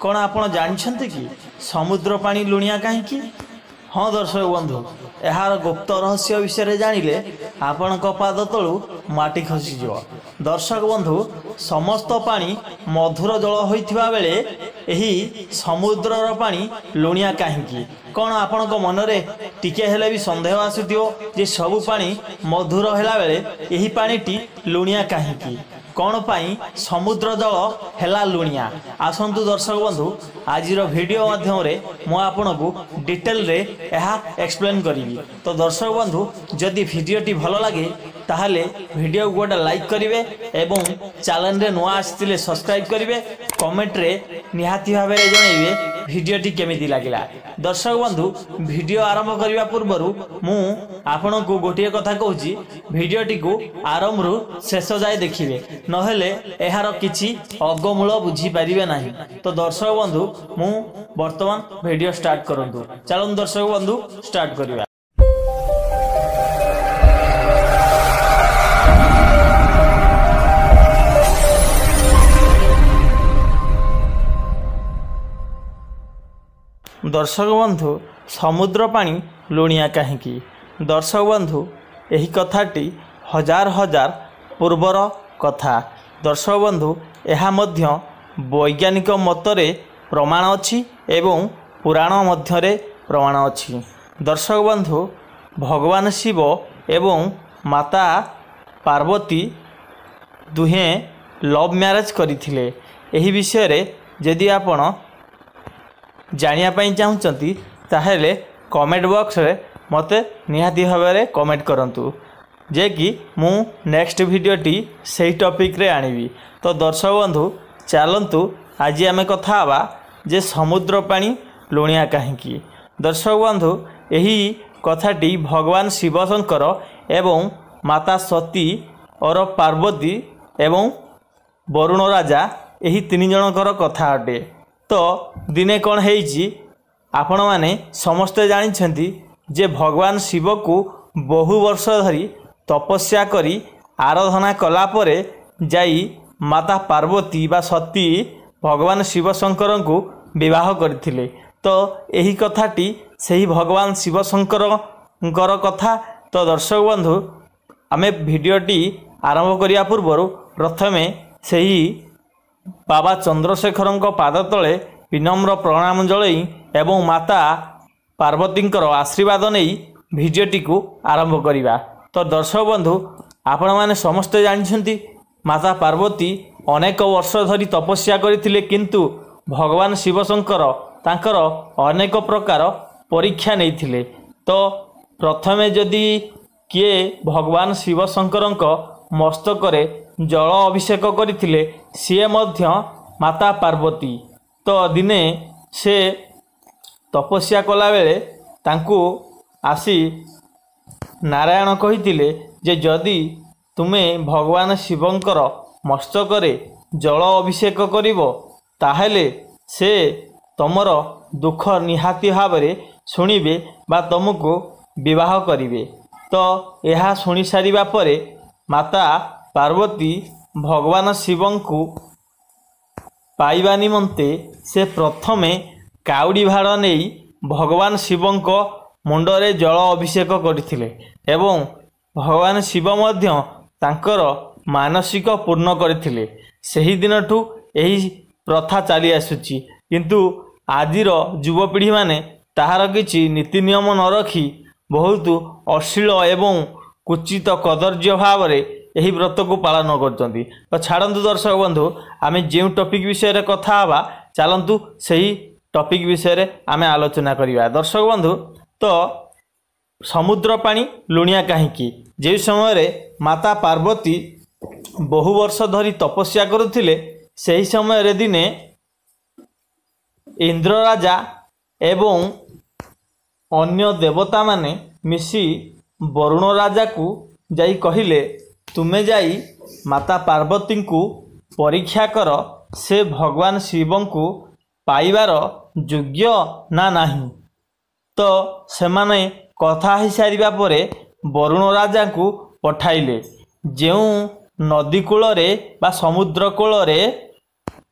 कौन आपण जानते कि समुद्र पानी लुणिया कहीं? हाँ दर्शक बंधु, यार गुप्त रहस्य विषय जानिले आपण पाद तलू माटी खसीज। दर्शक बंधु, समस्त पानी मधुर जल होइथिबा बेले एही समुद्रर पानी लुणिया कहीं? कौन आपण मनरे टिके हेले भी संदेह आसुथिबो जे सबु पानी मधुर हेला बेले एही पानीटी लुणिया कहीं? कौन पाई समुद्र जल हेला लुणिया? आसंतु दर्शक बंधु, आज वीडियो माध्यम रे मु आपन को डिटेल रे यह एक्सप्लेन करी। तो दर्शक बंधु, जदि वीडियोटी भल लगे ताहले वीडियो को गोटे लाइक करेंगे एवं चैनल रे नुआ आसिले सब्सक्राइब करेंगे। कमेंट रे निहाती भाव में जनइबे वीडियोटी केमिति लागिला। दर्शक बंधु, वीडियो आरंभ करने पूर्व मु आपण को गोटे कथा कहूँ, वीडियोटी को आरंभ रु शेष जाए देखिए, नहेले यार किछि अगमूल बुझी पारिबे नाही। तो दर्शक बंधु, मु वर्तमान वीडियो स्टार्ट करंतु। चलन दर्शक बंधु, स्टार्ट करिया। दर्शक बंधु, समुद्र पानी लुणिया कहीं? दर्शक बंधु, यही कथाटी हजार हजार पूर्वर कथा। दर्शक बंधु, यह मध्य वैज्ञानिक मतरे प्रमाण अच्छी एवं पुराण मध्यरे प्रमाण अच्छी। दर्शक बंधु, भगवान शिव एवं माता पार्वती दुहें लव मैरिज करथिले। एही विषय रे यदि आपण जानिया पई चाहुचंती ताहेले कमेंट बॉक्स रे मते निहाती भाव में कमेंट करंतु, जे कि मु नेक्स्ट वीडियोटी सही टॉपिक रे आनिबी। तो दर्शक बंधु, चलंतु आज आमे कथा हवा जे समुद्र पानी लुणिया कहीं? दर्शक बंधु, यही कथाटी भगवान शिव शंकर एवं माता सती और पार्वती एवं वरुण राजा यही तीन जनकर कथा अटे। तो दिने कौन हेइछि आपण माने समस्ते जानिछंती जे भगवान शिव को बहु वर्ष धरी तपस्या करी आराधना कला परे जाई माता पार्वती बा सती भगवान शिव शंकर को विवाह करथिले। तो यही कथाटी सही भगवान शिव शंकर कथा। तो दर्शक बंधु, आमे वीडियोटी आरंभ करिया पूर्व प्रथमे सही बाबा चंद्रशेखर पाद तले विनम्र प्रणाम जलई एवं माता पार्वती आशीर्वाद नहीं वीडियोटी को आरंभ करिबा। तो दर्शक बंधु, आपण माने समस्ते जानछंती माता पार्वती अनेक वर्ष धरी तपस्या करथिले, किंतु भगवान शिव शंकर तांकर अनेक प्रकार परीक्षा नैथिले। तो प्रथमे जदि किए भगवान शिव शंकर मस्तक जल अभिषेक करथिले, सी मध्य माता पार्वती। तो दिने से तपस्या कला बेले तांकु आसी नारायण कहिथिले जे जदि तुमे भगवान शिवंकर मस्तक जल अभिषेक करिवो ताहेले से तमर दुख निहाती भाव में शुणिबे बा तुमको विवाह करिवे। तो यह शुणी सारिबा परे माता पार्वती भगवान शिवं को पाइबा निमंते से प्रथमे काउडी भाड़ नहीं भगवान शिवं को मुंडरे जल अभिषेक करथिले एवं भगवान शिव मध्य तांकर मानसिक पूर्ण करथिले। सही दिनठू यही प्रथा चली आसुची, किंतु आजिर युवपीढ़ी माने ताहार किछि नीति नियम न रखी बहुत अश्लील एवं कुचित कदर्य भाव में यही व्रत को पालन करते। तो छाड़ू दर्शक बंधु, आमे जो टॉपिक विषय कथा हवा चलतु सही टॉपिक विषय आमे आलोचना करिबा। दर्शक बंधु, तो समुद्र पानी लुणिया कहीं? जे समय रे माता पार्वती बहु वर्ष धरी तपस्या करुथिले, सही समय रे दिने इंद्र राजा एवं अन्य देवता माने मिसी वरुण राजा को जाई कहिले तुमे जाई माता पार्वती को परीक्षा कर से भगवान शिव को पाइबार योग्य ना नहीं। तो सेमाने कथा ही सारिबा परे वरुण राजा को पठाइले, जो नदी कूल रे बा समुद्र कूल रे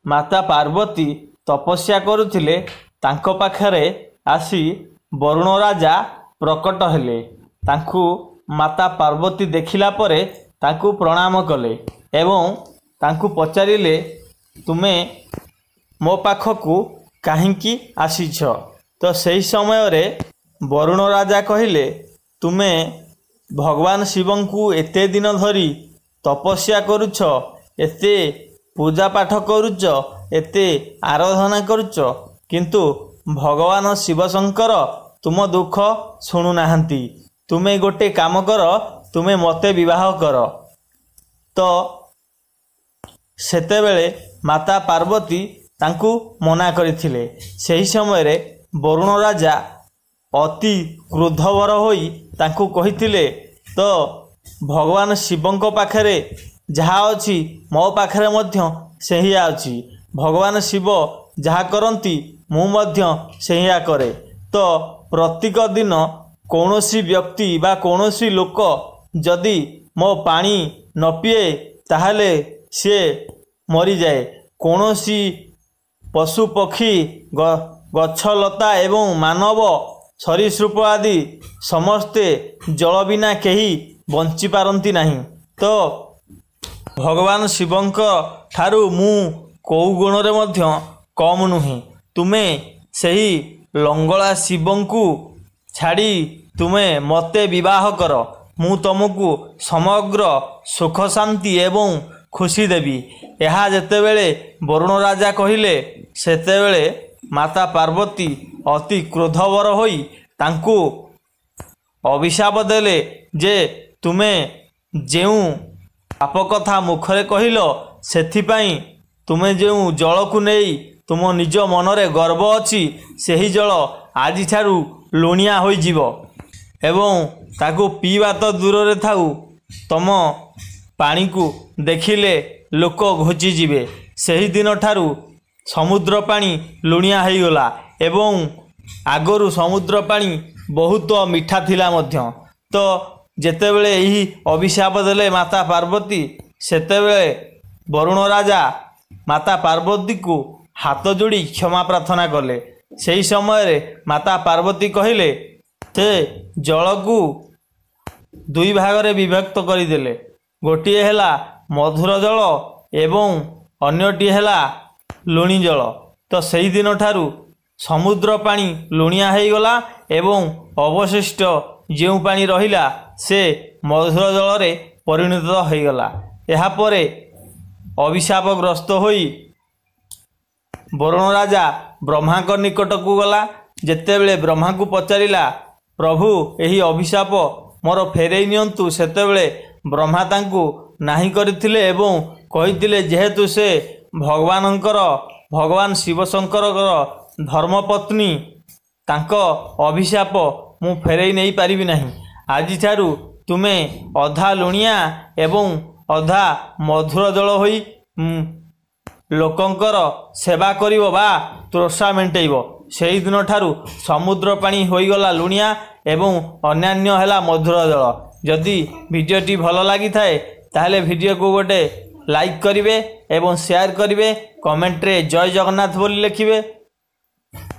माता पार्वती ତପସ୍ୟା କରୁଥିଲେ ତାଙ୍କ ପାଖରେ ଆସି ବରୁଣ ରାଜା ପ୍ରକଟ ହେଲେ। ତାଙ୍କୁ ମାତା ପାର୍ବତୀ ଦେଖିଲା ପରେ ତାଙ୍କୁ ପ୍ରଣାମ କଲେ ଏବଂ ତାଙ୍କୁ ପଚାରିଲେ, ତୁମେ ମୋ ପାଖକୁ କାହିଁକି ଆସିଛ? ତ ସେହି ସମୟରେ ବରୁଣ ରାଜା କହିଲେ, ତୁମେ ଭଗବାନ ଶିବଙ୍କୁ ଏତେ ଦିନ ଧରି ତପସ୍ୟା କରୁଛ, ଏତେ ପୂଜା ପାଠ କରୁଛ, ଏତେ ଆରାଧନା କରୁଛ, କିନ୍ତୁ ଭଗବାନ ଶିବଶଙ୍କର ତୁମ ଦୁଃଖ ଶୁଣୁନାହାନ୍ତି। ତୁମେ ଗୋଟେ କାମ କର, ତୁମେ ମୋତେ ବିବାହ କର। ତ ସେତେବେଳେ ମାତା ପାର୍ବତୀ ତାଙ୍କୁ ମନା କରିଥିଲେ। ସେହି ସମୟରେ ବରୁଣ ରାଜା ଅତି କ୍ରୋଧବର ହୋଇ ତାଙ୍କୁ କହିଥିଲେ, ତ ଭଗବାନ ଶିବଙ୍କ ପାଖରେ ଯାହା ଅଛି ମୋ ପାଖରେ ମଧ୍ୟ ସେଇଆ ଅଛି। ଭଗବାନ ଶିବ ଯାହା କରନ୍ତି ମୁଁ ମଧ୍ୟ ସେଇଆ କରେ। ତ ପ୍ରତ୍ୟେକ ଦିନ କୌଣସି ବ୍ୟକ୍ତି ବା କୌଣସି ଲୋକ ଯଦି ମୋ ପାଣି ନ ପିଏ ତାହେଲେ ସିଏ ମରିଯାଏ। କୌଣସି ପଶୁ ପକ୍ଷୀ ଗଛଲତା ଏବଂ ମାନବ ସରୀସୃପ ଆଦି ସମସ୍ତେ ଜଳ ବିନା କେହି ବଞ୍ଚିପାରନ୍ତି ନାହିଁ। ତ ଭଗବାନ ଶିବଙ୍କ ଠାରୁ ମୁଁ କେଉଁ ଗୁଣରେ ମଧ୍ୟ କମ୍ ନୁହେଁ। ତୁମେ ସେହି ଲଙ୍ଗଳା ଶିବଙ୍କୁ ଛାଡ଼ି ତୁମେ ମୋତେ ବିବାହ କର, ମୁଁ ତୁମକୁ ସମଗ୍ର ସୁଖ ଶାନ୍ତି ଏବଂ ଖୁସି ଦେବି। ଏହା ଯେତେବେଳେ ବରୁଣ ରାଜା କହିଲେ ସେତେବେଳେ ମାତା ପାର୍ବତୀ ଅତି କ୍ରୋଧବର ହୋଇ ତାଙ୍କୁ ଅଭିଶାପ ଦେଲେ ଯେ ତୁମେ ଯେଉଁ ପାପ କଥା ମୁଖରେ କହିଲ, ସେଥିପାଇଁ ତୁମେ ଯେଉଁ ଜଳକୁ ନେଇ ତୁମ ନିଜ ମନରେ ଗର୍ବ ଅଛି ସେହି ଜଳ ଆଜିଠାରୁ ଲୁଣିଆ ହୋଇଯିବ ଏବଂ ତାକୁ ପିଇବା ତ ଦୂରରେ ଥାଉ, ତମ ପାଣିକୁ ଦେଖିଲେ ଲୋକ ଘୋଚିଯିବେ। ସେହିଦିନଠାରୁ ସମୁଦ୍ର ପାଣି ଲୁଣିଆ ହୋଇଗଲା ଏବଂ ଆଗରୁ ସମୁଦ୍ର ପାଣି ବହୁତ ମିଠା ଥିଲା ମଧ୍ୟ। ତ ଯେତେବେଳେ ଏହି ଅଭିଶାପ ଦେଲେ ମାତା ପାର୍ବତୀ, ସେତେବେଳେ ବରୁଣ ରାଜା ମାତା ପାର୍ବତୀକୁ ହାତ ଯୋଡ଼ି କ୍ଷମା ପ୍ରାର୍ଥନା କଲେ। ସେହି ସମୟରେ ମାତା ପାର୍ବତୀ କହିଲେ, ସେ ଜଳକୁ ଦୁଇ ଭାଗରେ ବିଭକ୍ତ କରିଦେଲେ। ଗୋଟିଏ ହେଲା ମଧୁର ଜଳ ଏବଂ ଅନ୍ୟଟି ହେଲା ଲୁଣି ଜଳ। ତ ସେହିଦିନ ଠାରୁ ସମୁଦ୍ର ପାଣି ଲୁଣିଆ ହୋଇଗଲା ଏବଂ ଅବଶିଷ୍ଟ ଯେଉଁ ପାଣି ରହିଲା ସେ ମଧୁର ଜଳରେ ପରିଣତ ହୋଇଗଲା। ଏହାପରେ ଅଭିଶାପଗ୍ରସ୍ତ ହୋଇ ବରୁଣ ରାଜା ବ୍ରହ୍ମାଙ୍କ ନିକଟକୁ ଗଲା। ଯେତେବେଳେ ବ୍ରହ୍ମାଙ୍କୁ ପଚାରିଲା, ପ୍ରଭୁ ଏହି ଅଭିଶାପ ମୋର ଫେରାଇ ନିଅନ୍ତୁ, ସେତେବେଳେ ବ୍ରହ୍ମା ତାଙ୍କୁ ନାହିଁ କରିଥିଲେ ଏବଂ କହିଥିଲେ, ଯେହେତୁ ସେ ଭଗବାନ ଶିବଶଙ୍କରଙ୍କର ଧର୍ମପତ୍ନୀ, ତାଙ୍କ ଅଭିଶାପ ମୁଁ ଫେରାଇ ନେଇପାରିବି ନାହିଁ। ଆଜିଠାରୁ ତୁମେ ଅଧା ଲୁଣିଆ ଏବଂ ଅଧା ମଧୁର ଜଳ ହୋଇ ଲୋକଙ୍କର ସେବା କରିବ ବା ତୃଷା ମେଣ୍ଟାଇବ। ସେହିଦିନ ଠାରୁ ସମୁଦ୍ର ପାଣି ହୋଇଗଲା ଲୁଣିଆ ଏବଂ ଅନ୍ୟାନ୍ୟ ହେଲା ମଧୁର ଜଳ। ଯଦି ଭିଡ଼ିଓଟି ଭଲ ଲାଗିଥାଏ ତାହେଲେ ଭିଡ଼ିଓକୁ ଗୋଟେ ଲାଇକ୍ କରିବେ ଏବଂ ସେୟାର କରିବେ। କମେଣ୍ଟରେ ଜୟ ଜଗନ୍ନାଥ ବୋଲି ଲେଖିବେ।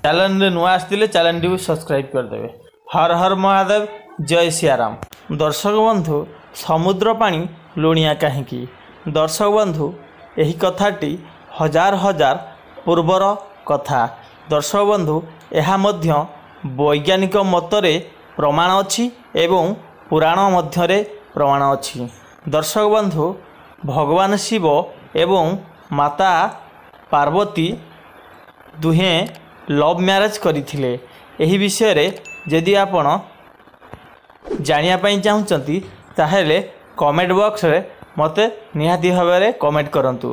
ଚ୍ୟାନେଲରେ ନୂଆ ଆସିଥିଲେ ଚ୍ୟାନେଲଟିକୁ ସବସ୍କ୍ରାଇବ୍ କରିଦେବେ। ହର ହର ମହାଦେବ, ଜୟ ସିଆରାମ। ଦର୍ଶକ ବନ୍ଧୁ, ସମୁଦ୍ର ପାଣି ଲୁଣିଆ କାହିଁକି? ଦର୍ଶକ ବନ୍ଧୁ, ଏହି କଥାଟି ହଜାର ହଜାର ପୂର୍ବର କଥା। ଦର୍ଶକ ବନ୍ଧୁ, ଏହା ମଧ୍ୟ ବୈଜ୍ଞାନିକ ମତରେ ପ୍ରମାଣ ଅଛି ଏବଂ ପୁରାଣ ମଧ୍ୟରେ ପ୍ରମାଣ ଅଛି। ଦର୍ଶକ ବନ୍ଧୁ, ଭଗବାନ ଶିବ ଏବଂ ମାତା ପାର୍ବତୀ ଦୁହେଁ ଲଭ୍ ମ୍ୟାରେଜ୍ କରିଥିଲେ। ଏହି ବିଷୟରେ ଯଦି ଆପଣ ଜାଣିବା ପାଇଁ ଚାହୁଁଛନ୍ତି ତାହେଲେ କମେଣ୍ଟ ବକ୍ସରେ ମୋତେ ନିହାତି ଭାବରେ କମେଣ୍ଟ କରନ୍ତୁ,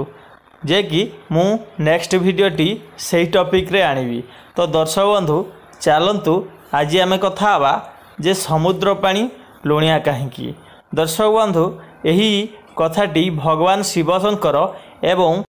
ଯେ କି ମୁଁ ନେକ୍ସଟ ଭିଡ଼ିଓଟି ସେହି ଟପିକ୍ରେ ଆଣିବି। ତ ଦର୍ଶକ ବନ୍ଧୁ, ଚାଲନ୍ତୁ ଆଜି ଆମେ କଥା ହେବା ଯେ ସମୁଦ୍ର ପାଣି ଲୁଣିଆ କାହିଁକି। ଦର୍ଶକ ବନ୍ଧୁ, ଏହି କଥାଟି ଭଗବାନ ଶିବଶଙ୍କର ଏବଂ